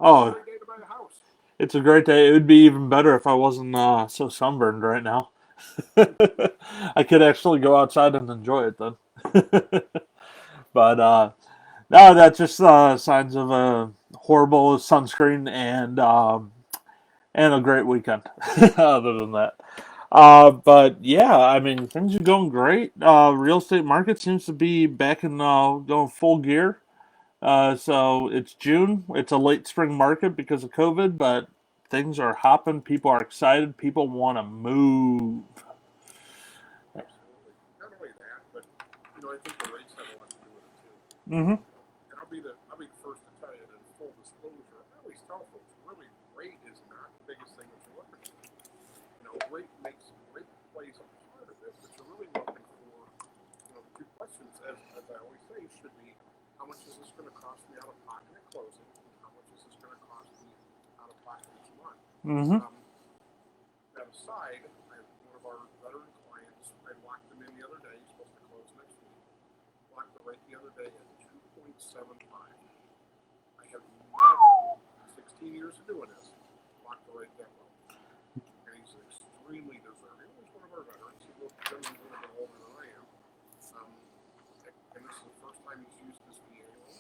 It's a Oh, great day to buy a house. it's a great day. It would be even better if I wasn't so sunburned right now. I could actually go outside and enjoy it then. But no, that's just signs of a horrible sunscreen and a great weekend. Other than that, but yeah, I mean things are going great. Real estate market seems to be back in going full gear. So it's June. It's a late spring market because of COVID, but things are hopping. People are excited. People want to move. Absolutely. Not only that, but I think the rates have a lot to do with it too. Hmm. And I'll be the first to tell you that in full disclosure, I always tell folks, really, rate is not the biggest thing that you're looking for. Rate plays a part of it, but you're really looking for, the two questions, as I always say, should be how much is this going to cost me out of pocket at closing, and how much is this going to cost me out of pocket each month. Hmm. Um, that aside, I have one of our veteran clients. I locked him in the other day. He's supposed to close next week. Locked the rate the other day at 2.75. I have never, in 16 years of doing this, locked the rate that low. And he's extremely deserving. He's one of our veterans. He's a little bit older than I am. Um, and this is the first time he's used this VA loan.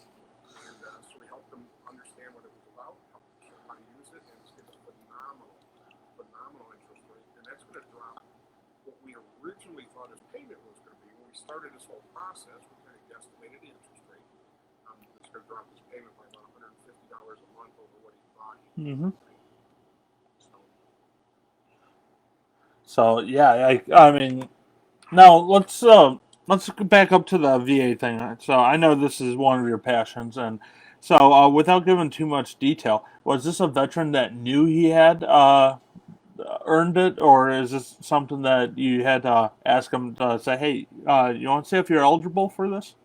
And so we helped him understand what it was about, helped him how to use it, and it's given a phenomenal interest rate. And that's going to drop what we originally thought his payment was going to be. When we started this whole process, we kind of guesstimated the interest rate. It's going to drop his payment by about $150 a month over what he thought he was Hmm. going to pay. So, So yeah, I mean now let's go back up to the VA thing. So I know this is one of your passions, and so without giving too much detail, was this a veteran that knew he had earned it, or is this something that you had to ask him to say, hey, you want to see if you're eligible for this?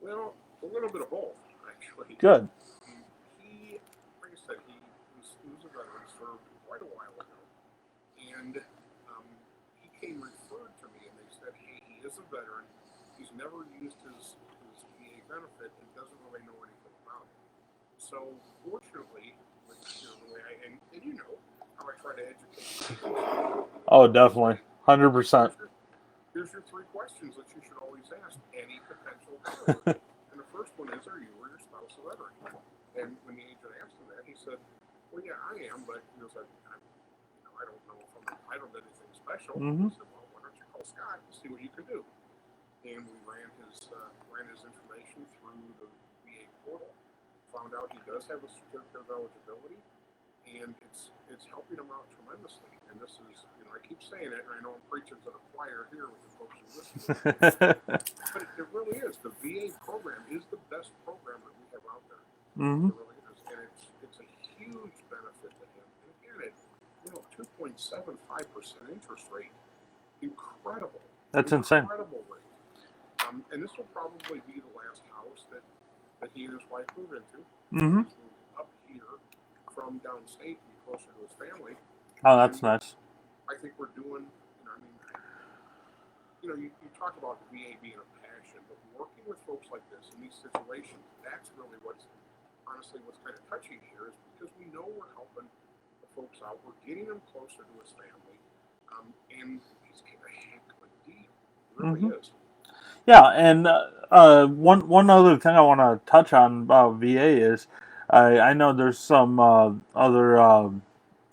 well, a little bit of both, actually. Good. He, like I said, he was a veteran, served quite a while ago, and um, he came referred to me, and they said, "Hey, he is a veteran. He's never used his VA benefit and doesn't really know anything about it." So, fortunately, with the way and how I try to educate my agents Oh, on this, definitely, 100%. here's your three questions that you should always ask any potential veteran. And the first one is, are you or your spouse a veteran? And when the agent asked him that, he said, well, yeah, I am, but he was like, I don't know if I'm entitled to anything special. Hmm. I said, well, why don't you call Scott and see what you can do? And we ran his information through the VA portal, found out he does have a certificate of eligibility, and it's helping him out tremendously. And this is, I keep saying it, and I know I'm preaching to the choir here with the folks who listen to this, but it really is. The VA program is the best program that we have out there. Hmm. It really is, and it's a huge benefit to him. And again, 2.75% interest rate, incredible, That's insane. incredible rate. And this will probably be the last house that he and his wife move into. Hmm. He's moved up here from downstate to be closer to his family, Oh, that's and nice. I think we're doing. You talk about the VA being a passion, but working with folks like this in these situations, that's really what's kind of touching here is because we know we're helping the folks out, we're getting them closer to his family, and he's getting a heck of a deal. It really Hmm. is. Yeah, and one other thing I want to touch on about VA is I know there's some other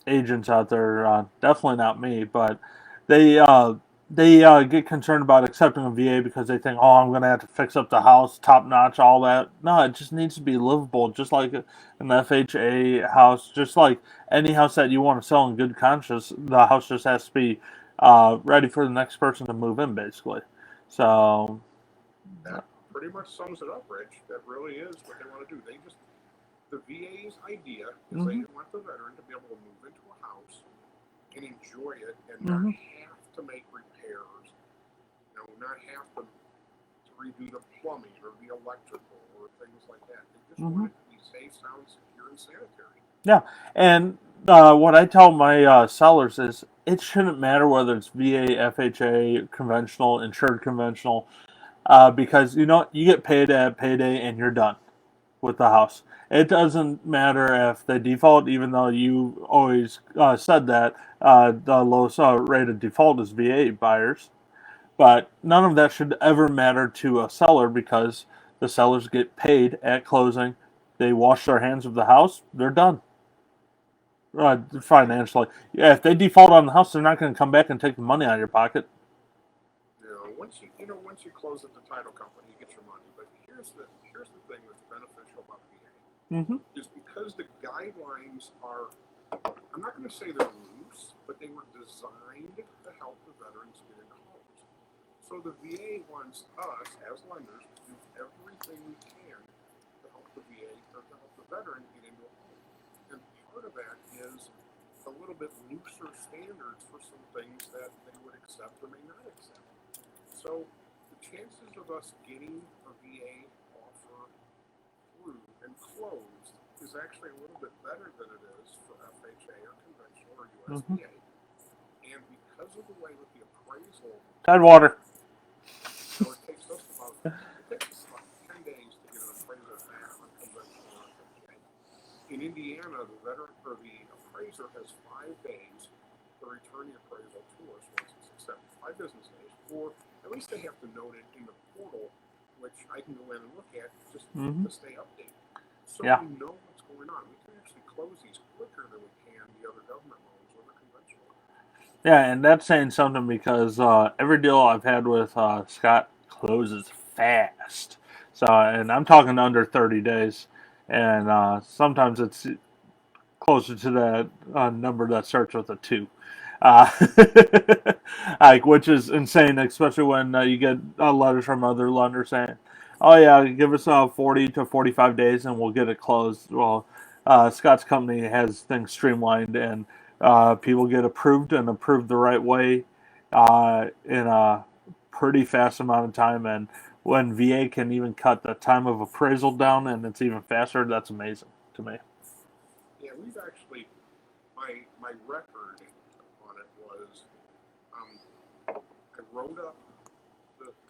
agents out there, definitely not me, but they uh, they get concerned about accepting a VA because they think, oh, I'm going to have to fix up the house, top notch, all that. No, it just needs to be livable, just like an FHA house, just like any house that you want to sell in good conscience. The house just has to be ready for the next person to move in, basically. So, That pretty much sums it up, Rich. That really is what they want to do. The VA's idea is they hmm. want the veteran to be able to move into a house and enjoy it and not Hmm. have to make repairs, not have to redo the plumbing or the electrical or things like that. They just Hmm. want it to be safe, sound, secure, and sanitary. Yeah, and what I tell my sellers is it shouldn't matter whether it's VA, FHA, conventional, insured conventional, because you know you get paid at payday and you're done. with the house. It doesn't matter if they default, even though you always said that the lowest rated default is VA buyers. But none of that should ever matter to a seller because the sellers get paid at closing. They wash their hands of the house, they're done financially. Yeah, if they default on the house, they're not going to come back and take the money out of your pocket. Once you close at the title company, you get your money. But here's the thing that's beneficial about VA Mm-hmm. is because the guidelines are, I'm not going to say they're loose, but they were designed to help the veterans get into homes. So the VA wants us as lenders to do everything we can to help the VA or to help the veteran get into a home. And part of that is a little bit looser standards for some things that they would accept or may not accept. So the chances of us getting a VA offer through and closed is actually a little bit better than it is for FHA or conventional or USDA. Mm-hmm. And because of the way with the appraisal, Tidewater. so it takes us about 10 days to get an appraiser back on conventional or FHA. In Indiana, the veteran or the appraiser has 5 days to return the appraisal to us once it's accepted. 5 business days, or at least they have to note it in the portal, which I can go in and look at just to stay updated. So we know what's going on. We can actually close these quicker than we can the other government loans or the conventional loans. Yeah, and that's saying something because every deal I've had with Scott closes fast. So, and I'm talking under 30 days, and sometimes it's closer to that number that starts with a 2. Uh, which is insane, especially when you get letters from other lenders saying, "Oh yeah, give us 40 to 45 days and we'll get it closed." Well, Scott's company has things streamlined and people get approved and approved the right way in a pretty fast amount of time. And when VA can even cut the time of appraisal down and it's even faster, that's amazing to me. Yeah, we've actually, my record on it was, I wrote up,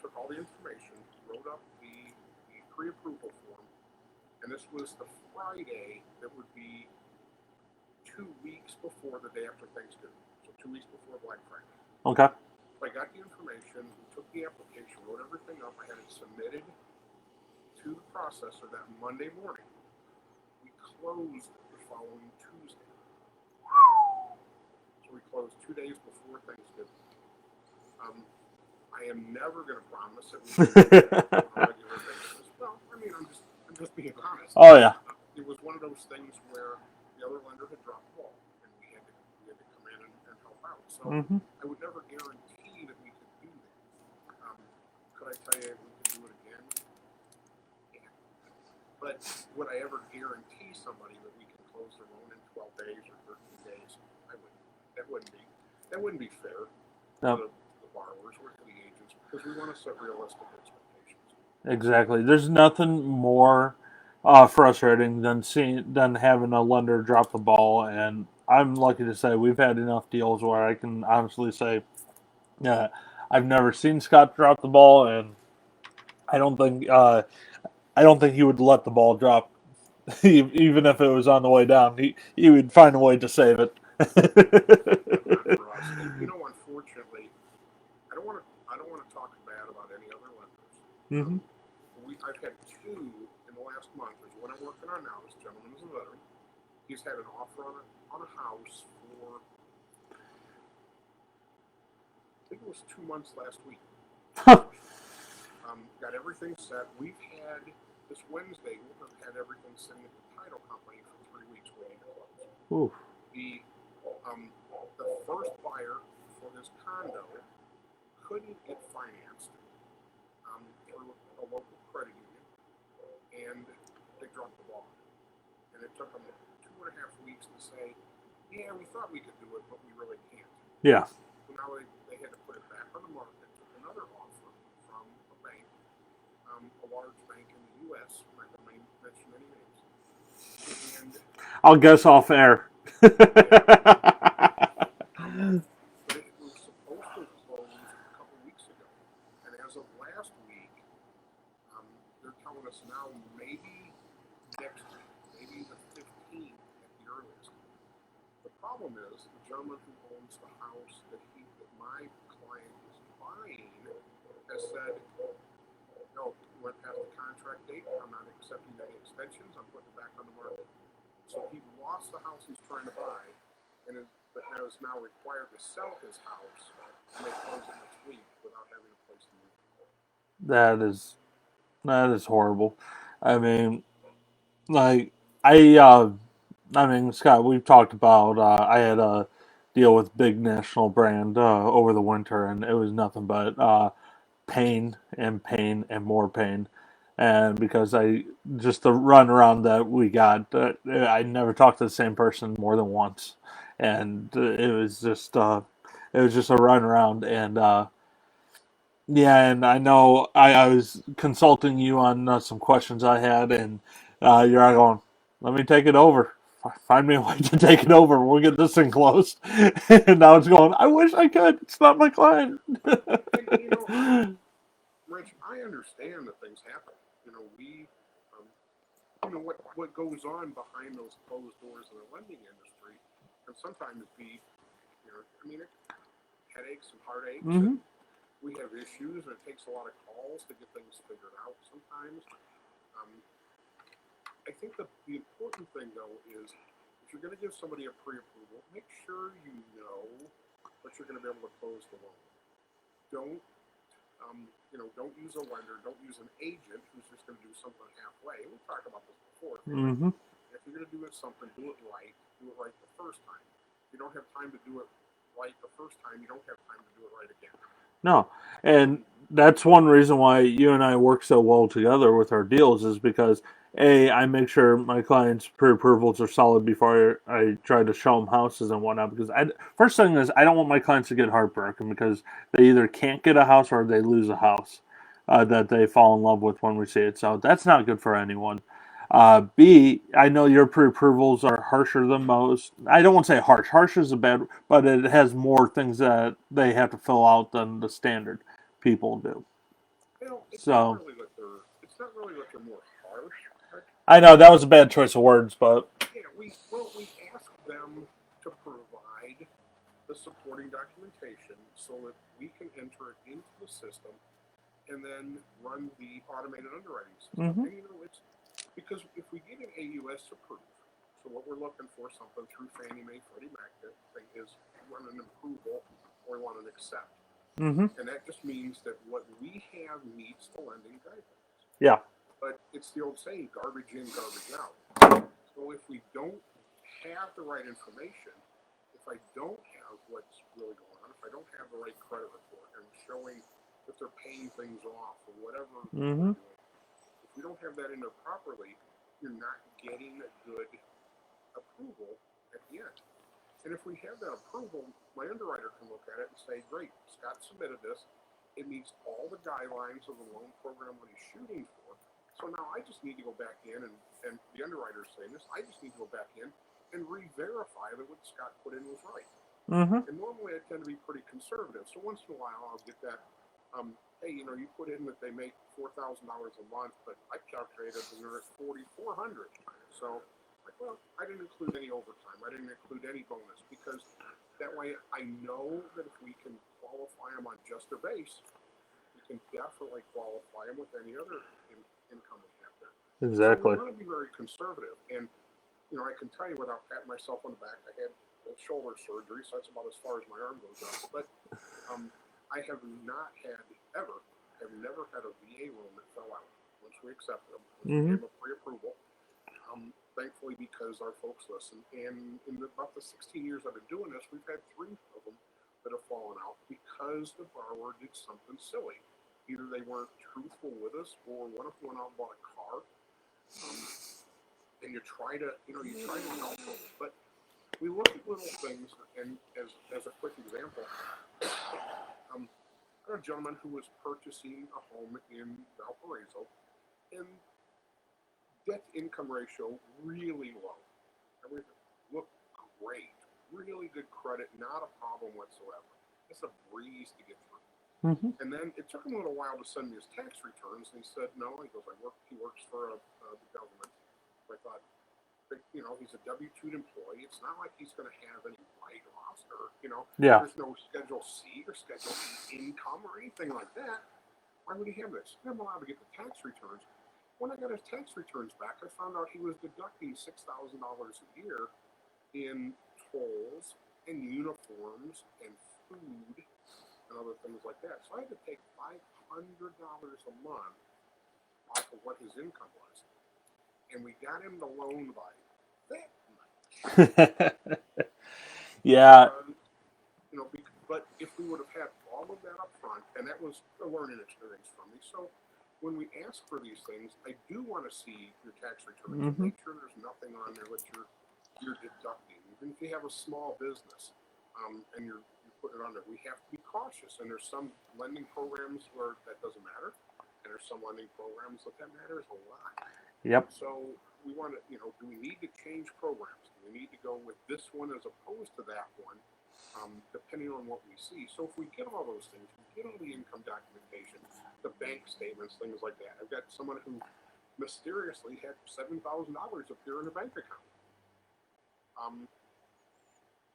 took all the information, wrote up the pre-approval form, and this was the Friday that would be 2 weeks before the day after Thanksgiving, so 2 weeks before Black Friday. Okay. So I got the information, took the application, wrote everything up, I had it submitted to the processor that Monday morning. We closed the following Tuesday. So we closed 2 days before Thanksgiving. I am never going to promise that we will do that on a regular basis. Well, I mean, I'm just being honest. Oh yeah. It was one of those things where the other lender had dropped the ball, and we had to come in and help out. So I would never guarantee that we could do that. Could I tell you we could do it again? Yeah. But would I ever guarantee somebody that we can close their loan in 12 days or 13 days? I wouldn't. That wouldn't be fair to the borrowers or to the agents because we want to set realistic expectations. Exactly. There's nothing more frustrating than having a lender drop the ball, and I'm lucky to say we've had enough deals where I can honestly say, yeah, I've never seen Scott drop the ball, and I don't think he would let the ball drop, even if it was on the way down. He would find a way to save it. Not for us. And, unfortunately, I don't want to talk bad about any other lenders. I've had 2 in the last month. There's one I'm working on now. This gentleman is a veteran. He's had an offer on a house for, I think it was 2 months last week. Got everything set. We've had this Wednesday. We've had everything sitting at the title company for 3 weeks waiting to close. The first buyer for this condo couldn't get financed through a local credit union, and they dropped the ball. And it took them 2.5 weeks to say, yeah, we thought we could do it, but we really can't. Yeah. So now they had to put it back on the market, took another offer from a bank, a large bank in the U.S., I'm not going to mention any names. And I'll guess off air. but it was supposed to close a couple weeks ago. And as of last week, they're telling us now maybe next week, maybe the 15th at the earliest. The problem is the gentleman who owns the house that my client is buying has said, no, we went past the contract date. I'm not accepting any extensions. I'm putting it back on the market. So he lost the house he's trying to buy, and but now is now required to sell his house, and they close it next week without having a place to move. That is horrible. I mean, like I mean, Scott, we've talked about. I had a deal with big national brand over the winter, and it was nothing but pain and pain and more pain. And because I just the run around that we got, I never talked to the same person more than once, and it was just a run around. And yeah, and I know I was consulting you on some questions I had, and you're all going, let me take it over. Find me a way to take it over. We'll get this thing closed. And I was going, I wish I could. It's not my client. And Rich, I understand that things happen. Um, what goes on behind those closed doors in the lending industry can sometimes be, headaches and heartaches, Hmm. and we have issues, and it takes a lot of calls to get things figured out sometimes. Um, I think the important thing, though, is if you're going to give somebody a pre-approval, make sure you know that you're going to be able to close the loan. Don't don't use a lender. Don't use an agent who's just going to do something halfway. We've talked about this before. Hmm. If you're going to do something, do it right. Do it right the first time. If you don't have time to do it right the first time, you don't have time to do it right again. No, and that's one reason why you and I work so well together with our deals is because I make sure my clients' pre-approvals are solid before I try to show them houses and whatnot. Because first thing is I don't want my clients to get heartbroken because they either can't get a house or they lose a house that they fall in love with when we see it. So that's not good for anyone. B, I know your pre-approvals are harsher than most. I don't want to say harsh. Harsh is a bad, but it has more things that they have to fill out than the standard people do. So It's not really that they're more harsh. But, I know that was a bad choice of words, but yeah, we ask them to provide the supporting documentation so that we can enter it into the system and then run the automated underwriting system. hmm And it's because if we get an AUS approved, so what we're looking for something through Fannie Mae, Freddie Mac, that thing is we want an approval or we want an accept. hmm And that just means that what we have meets the lending guidelines. yeah, But it's the old saying, garbage in, garbage out. So if we don't have the right information, if I don't have what's really going on, if I don't have the right credit report and showing that they're paying things off or whatever hmm they're doing, if we don't have that in there properly, you're not getting a good approval at the end. And if we have that approval, my underwriter can look at it and say, great, Scott submitted this. It meets all the guidelines of the loan program what he's shooting for. So now I just need to go back in, and the underwriter's saying this, I just need to go back in and re-verify that what Scott put in was right. hmm And normally I tend to be pretty conservative. So once in a while I'll get that, hey, you put in that they make $4,000 a month, but I calculated and they're at 4,400. So well, I didn't include any overtime. I didn't include any bonus because that way I know that if we can qualify them on just their base, we can definitely qualify them with any other income we have there. So we exactly. want to be very conservative. And, I can tell you without patting myself on the back, I had shoulder surgery, so that's about as far as my arm goes up. But I have not had ever, have never had a VA loan that fell out once we accepted them, once we hmm gave them a pre-approval. Thankfully, because our folks listen. And in about the 16 years I've been doing this, we've had 3 of them that have fallen out because the borrower did something silly. Either they weren't truthful with us, or one of them went out and bought a car. And you try to help them, but we look at little things. And as a quick example, I had a gentleman who was purchasing a home in Valparaiso, and debt to income ratio really low. Everything looked great. Really good credit, not a problem whatsoever. It's a breeze to get through. hmm And then it took him a little while to send me his tax returns, and he said, no, he goes, he works for the government. I thought, but, he's a W-2 employee. It's not like he's going to have any write-offs or, Yeah. there's no Schedule C or Schedule E income or anything like that. Why would he have this? I'm allowed to get the tax returns. When I got his tax returns back, I found out he was deducting $6,000 a year in tolls and uniforms and food and other things like that. So I had to take $500 a month off of what his income was. And we got him the loan by that much. Yeah. But if we would have had all of that up front, and that was a learning experience for me. So when we ask for these things, I do want to see your tax returns and make sure there's nothing on there that you're deducting. Even if you have a small business and you put it on there, we have to be cautious. And there's some lending programs where that doesn't matter, and there's some lending programs that matters a lot. Yep. So we want to, do we need to change programs? Do we need to go with this one as opposed to that one? Depending on what we see. So if we get all those things, we get all the income documentation, the bank statements, things like that. I've got someone who mysteriously had $7,000 appear in a bank account.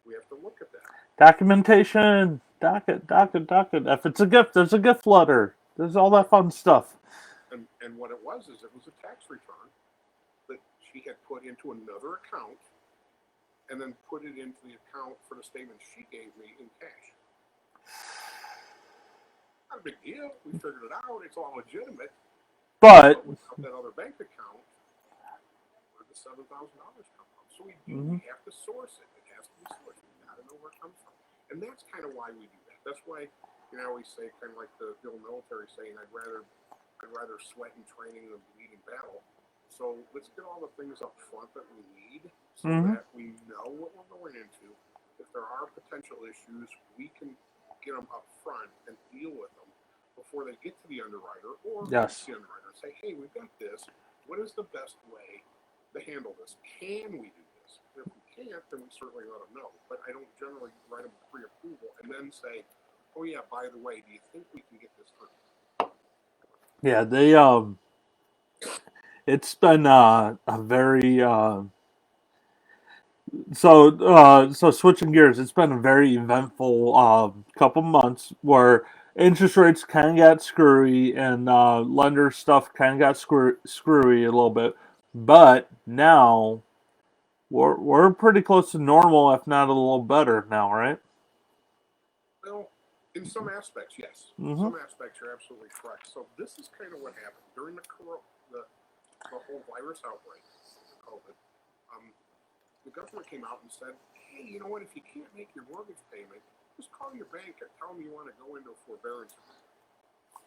We have to look at that. Documentation, docket. If it's a gift, there's a gift letter. There's all that fun stuff. And what it was is it was a tax return that she had put into another account and then put it into the account for the statement she gave me in cash. Not a big deal. We figured it out. It's all legitimate. But without that other bank account, where the $7,000 come from? So we have to source it. It has to be sourced. We got to know where it comes from. And that's kind of why we do that. That's why I always say, kind of like the old military saying, I'd rather sweat in training than bleed in battle. So let's get all the things up front that we need so that we know what we're going into. If there are potential issues, we can get them up front and deal with them before they get to the underwriter or the underwriter and say, hey, we've got this. What is the best way to handle this? Can we do this? And if we can't, then we certainly let them know. But I don't generally write them pre-approval and then say, oh yeah, by the way, do you think we can get this through? yeah, they it's been a very so switching gears, it's been a very eventful couple months where interest rates kind of got screwy and lender stuff kind of got screwy a little bit, but now we're pretty close to normal, if not a little better now, right? Well, in some aspects, yes. Some aspects you're absolutely correct. So this is kind of what happened during the whole virus outbreak, COVID. The government came out and said, hey, you know what, if you can't make your mortgage payment, just call your bank and tell them you want to go into a forbearance agreement.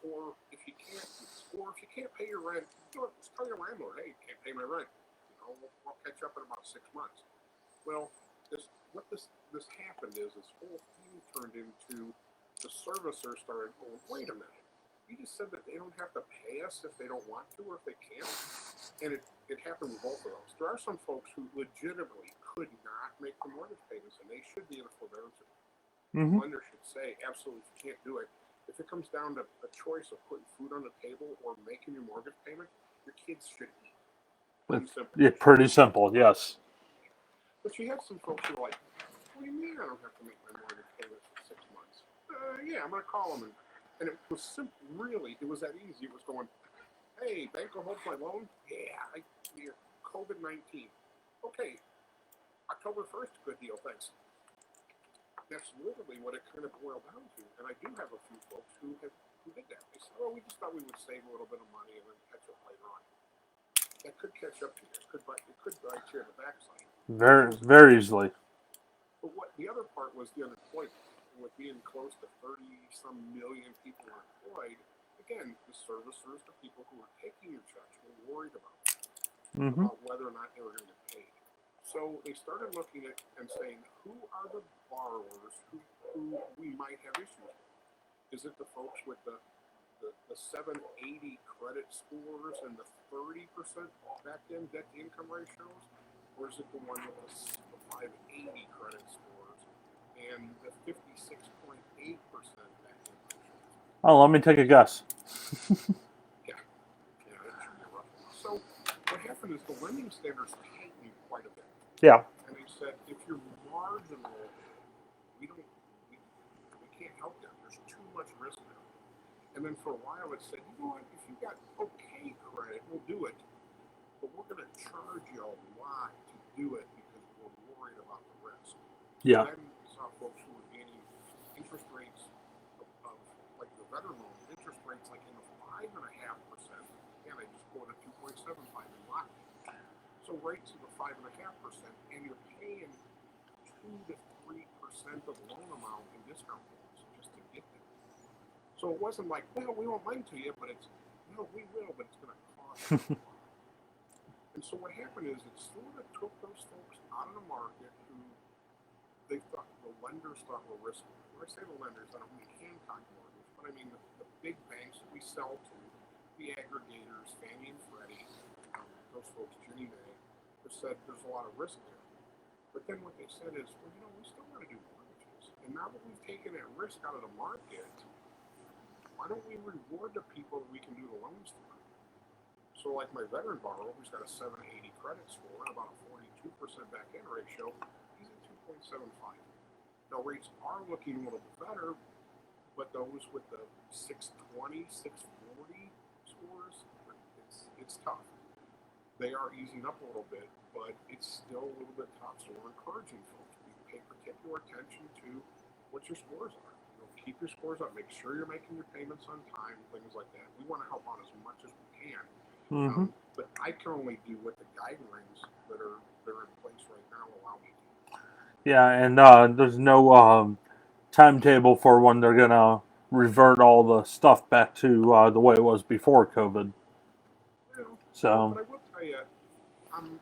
Or if you can't pay your rent, just tell your landlord, hey, you can't pay my rent. We'll catch up in about 6 months. Well, what this happened is this whole thing turned into the servicer started going, wait a minute. You just said that they don't have to pay us if they don't want to or if they can't. And it happened with both of those. There are some folks who legitimately could not make the mortgage payments, and they should be in a forbearance agreement. The lender should say, absolutely, you can't do it. If it comes down to a choice of putting food on the table or making your mortgage payment, your kids should eat. It's pretty simple, yes. But you have some folks who are like, what do you mean I don't have to make my mortgage payments for 6 months? Yeah, I'm going to call them. And it was simple, really, it was that easy. It was going, hey, bank will hold my loan? Yeah, COVID-19. Okay, October 1st, good deal, thanks. That's literally what it kind of boiled down to. And I do have a few folks who did that. They said, well, we just thought we would save a little bit of money and then catch up later on. That could catch up to you. It could bite you in the backside. Very, very easily. But what the other part was the unemployment. With being close to 30-some million people employed, again, the servicers, the people who were taking your checks, were worried about whether or not they were going to get paid. So they started looking at and saying, who are the borrowers who we might have issues with? Is it the folks with the 780 credit scores and the 30% back-end debt-to-income ratios? Or is it the one with the 580 credit scores and the 56.8% back-end ratios? Oh, let me take a guess. Yeah, that should be a rough one. So what happened happened is the lending standards tightened quite a bit. Yeah. And they said, if you're marginal, we don't, we can't help them. There's too much risk there. And then for a while it said, you know what, if you got okay credit, we'll do it. But we're going to charge you a lot to do it because we're worried about the risk. Yeah. And then we saw folks who were getting interest rates of like the veteran loans, interest rates like in the 5.5%. Again, I just quoted 2.75 in lock. So rates of the 5.5%, and you're paying 2 to 3% of the loan amount in discount loans just to get them. So it wasn't like, well, we won't lend to you, but it's, no, we will, but it's going to cost you a lot. And so what happened is it sort of took those folks out of the market who they thought the lenders thought were risky. When I say the lenders, I don't mean Hancock Mortgage, but I mean the big banks that we sell to, the aggregators, Fannie and Freddie, those folks, Ginnie Mae, have said there's a lot of risk there. But then what they said is, well, you know, we still want to do mortgages. And now that we've taken that risk out of the market, why don't we reward the people that we can do the loans for? So like my veteran borrower, who's got a 780 credit score and about a 42% back-end ratio, he's at 2.75. Now rates are looking a little bit better, but those with the 620, 640 scores, it's tough. They are easing up a little bit, but it's still a little bit tough. So we're encouraging folks to pay particular attention to what your scores are. You know, keep your scores up. Make sure you're making your payments on time, things like that. We want to help out as much as we can. But I can only do what the guidelines that are in place right now allow me to. Yeah, and there's no timetable for when they're gonna revert all the stuff back to the way it was before COVID. Well, So, but I will tell you, I'm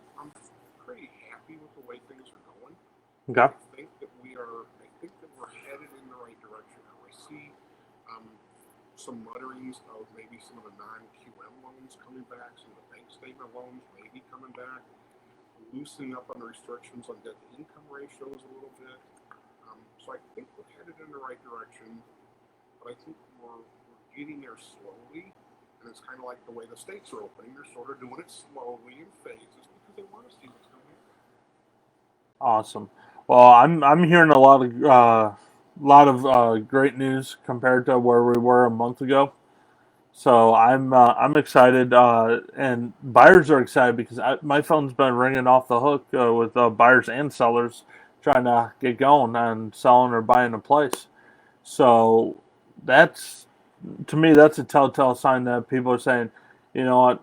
pretty happy with the way things are going. okay. I think that we're headed in the right direction now. I see some mutterings of maybe some of the non-QM loans coming back, some of the bank statement loans maybe coming back, loosening up on the restrictions on debt-to-income ratios a little bit. So I think we're headed in the right direction, but I think we're getting there slowly, and it's kind of like the way the states are opening. They're sort of doing it slowly in phases because they want to see what's going on. Awesome. Well, I'm hearing a lot of great news compared to where we were a month ago. So I'm excited, and buyers are excited because my phone's been ringing off the hook with buyers and sellers trying to get going on selling or buying a place. So that's to me that's a telltale sign that people are saying, you know what,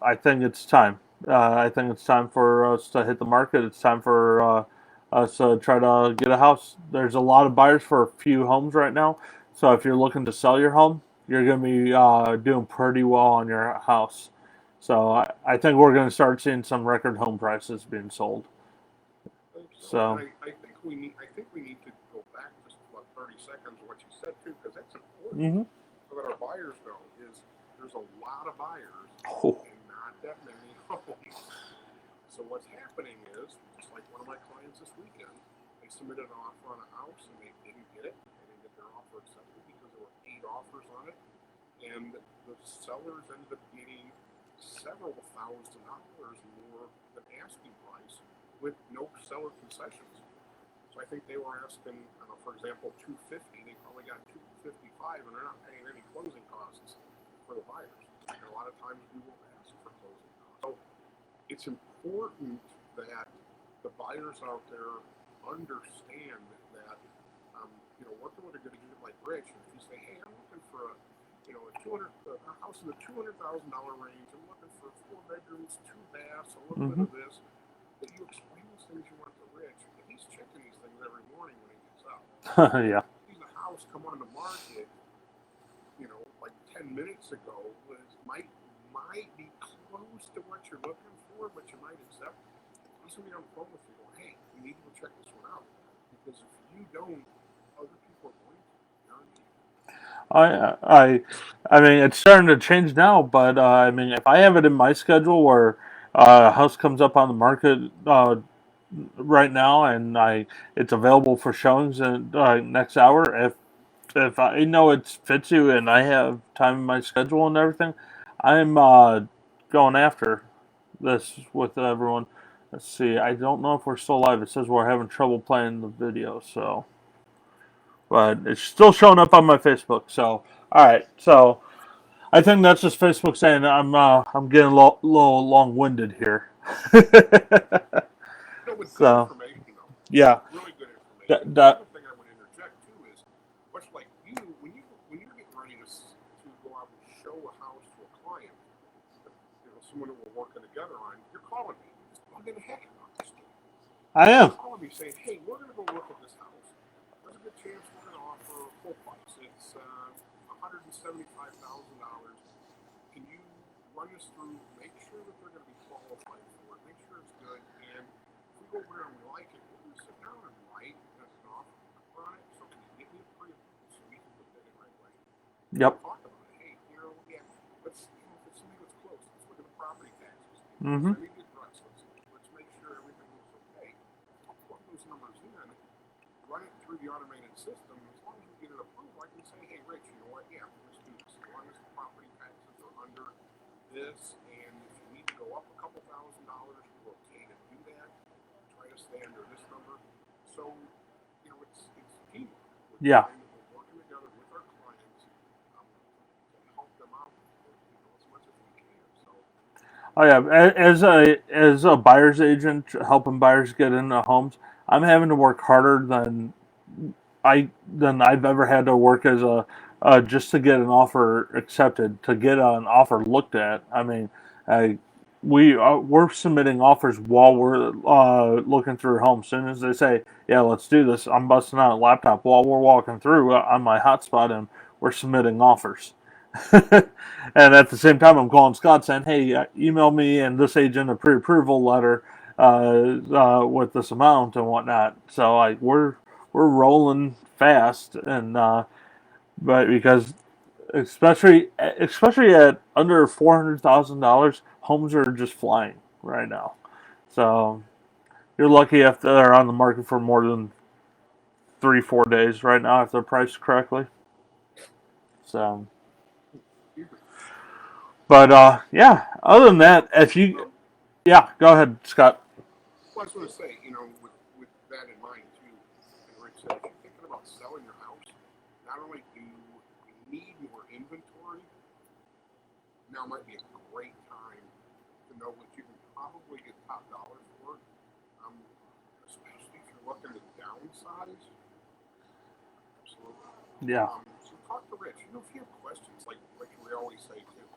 I think it's time. I think it's time for us to hit the market. It's time for us to try to get a house. There's a lot of buyers for a few homes right now. So if you're looking to sell your home, you're going to be doing pretty well on your house. So I think we're going to start seeing some record home prices being sold. I think so. So And I think we need to go back just about 30 seconds of what you said too, because that's important. hmm So that our buyers know is there's a lot of buyers oh, and not that many homes. So what's happening is, just like one of my clients this weekend, they submitted an offer on a house and they didn't get it. They didn't get their offer accepted because there were 8 offers on it, and the sellers ended up getting several $1,000s more than asking price with no seller concessions. So I think they were asking, for example, $250. They probably got $255, and they're not paying any closing costs for the buyers. And a lot of times we will ask for closing costs. So it's important that the buyers out there understand that, working with a good agent like Rich, if you say, hey, I'm looking for a house in the $200,000 range, I'm looking for 4 bedrooms, 2 baths, a little bit of this, that you explain those things you want to Rich, and he's checking these things every morning when he gets out. yeah. Seeing a house come on the market, like 10 minutes ago, might be close to what you're looking for, but you might accept. He's gonna be on the phone with you, going, hey, we need to go check this one out, because if you don't, other people are going to. I mean, it's starting to change now, but I mean, if I have it in my schedule where a house comes up on the market right now and it's available for showings in next hour, if I know it fits you and I have time in my schedule and everything, I'm going after this with everyone. Let's see. I don't know if we're still live. It says we're having trouble playing the video, so but it's still showing up on my Facebook. So all right. So I think that's just Facebook saying I'm getting a little long winded here. No, with good So information though, yeah. really good information. That, And the that other thing I would interject too is, much like you, when you're getting ready to go out and show a house to a client, someone that we're working together on, you're calling me, just bugging the heck out of this thing. I You're am. calling me saying, hey, we're going to go look at this house. There's a good chance we're going to offer full price. It's $175,000. Can you run us through, make sure that they're going to be qualified for it, make sure it's good, and if we go over there and we like it, we're going to sit down and write an offer on it, so can you get me a pre-approval so we can look at it right away? Yep. Talk about it. Hey, yeah, let's, if it's something that's close, let's look at the property taxes. Mm-hmm. Send me the address. Let's make sure everything looks okay. I'll plug those numbers in, run it through the automated system. As long as we get it approved, I can say, hey, Rich, you know what? Yeah, let's do this. As long as the property taxes are under this, and if you need to go up a couple $1,000s, we're okay to do that. Try to stay under this number. So, it's teamwork. Yeah. We're working together with our clients to help them out as much as we can. So, Oh yeah. As a buyer's agent helping buyers get into homes, I'm having to work harder than I've ever had to work as a just to get an offer accepted, to get an offer looked at. I mean, I, we're submitting offers while we're looking through homes. As soon as they say, "Yeah, let's do this," I'm busting out a laptop while we're walking through on my hotspot, and we're submitting offers. And at the same time, I'm calling Scott saying, "Hey, email me and this agent a pre-approval letter with this amount and whatnot." So like we're rolling fast, and but because especially at under $400,000, homes are just flying right now. So you're lucky if they're on the market for more than 3-4 days right now if they're priced correctly. So, but yeah. Other than that, if you um, yeah, go ahead, Scott. well, I was going to say, with that in mind too, like Rick said, if you're thinking about selling your house, not only do you need more inventory, now might be a great time to know what you can probably get top dollar for. Um, Especially if you're looking to downsize. Absolutely. Yeah, So talk to Rich. If you have questions, like we always say too,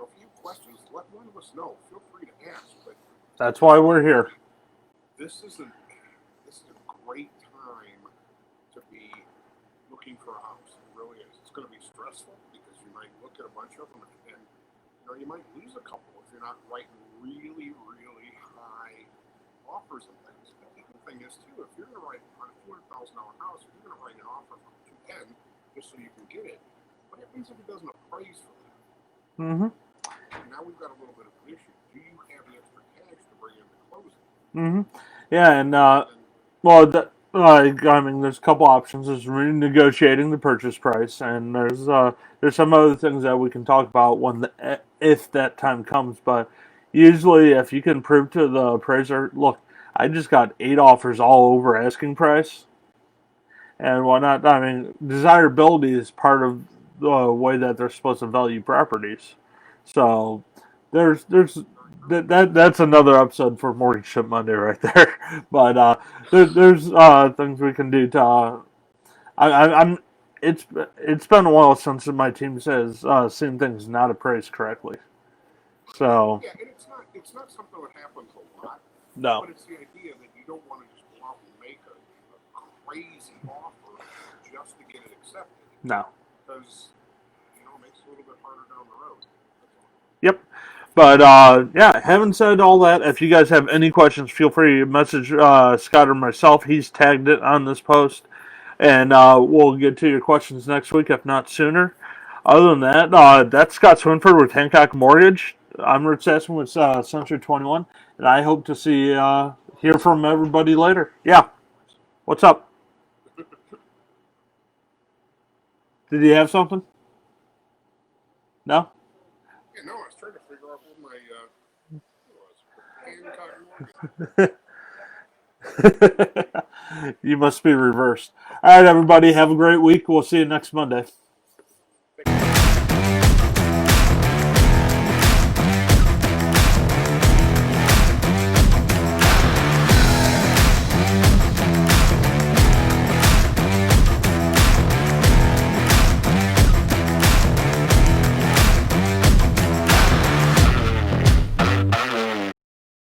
if you have questions, let one of us know. Feel free to ask. But that's this why is we're here. really, this is a great time to be looking for a house. It really is. It's going to be stressful because you might look at a bunch of them and you might lose a couple if you're not writing really, really high offers and things. But the other thing is too, if you're going to write on a $200,000 house, if you're going to write an offer for 210 just so you can get it, what happens if it doesn't appraise for that? Mm-hmm. And now we've got a little bit of an issue. Do you have the extra cash to bring in the closing? Mm-hmm. Yeah, and And well, I mean, there's a couple options. There's renegotiating the purchase price, and there's some other things that we can talk about if that time comes. But usually, if you can prove to the appraiser, look, I just got 8 offers all over asking price and whatnot. I mean, desirability is part of the way that they're supposed to value properties. So there's that's another episode for Mortgage Ship Monday right there. But there's things we can do to. I'm. It's been a while since my team says seen things not appraised correctly. So yeah, and it's not something that happens a lot, no, but it's the idea that you don't want to just go out and make a crazy offer just to get it accepted no. because it makes it a little bit harder down the road. That's all. Yep. But yeah, having said all that, if you guys have any questions, feel free to message Scott or myself. He's tagged it on this post, and we'll get to your questions next week, if not sooner. Other than that, that's Scott Swinford with Hancock Mortgage. I'm Rich Sassman with Century 21, and I hope to hear from everybody later. Yeah, what's up? Did you have something? No? Yeah, no, I was trying to figure out what my was. Hancock Morgan. You must be reversed. All right, everybody. Have a great week. We'll see you next Monday.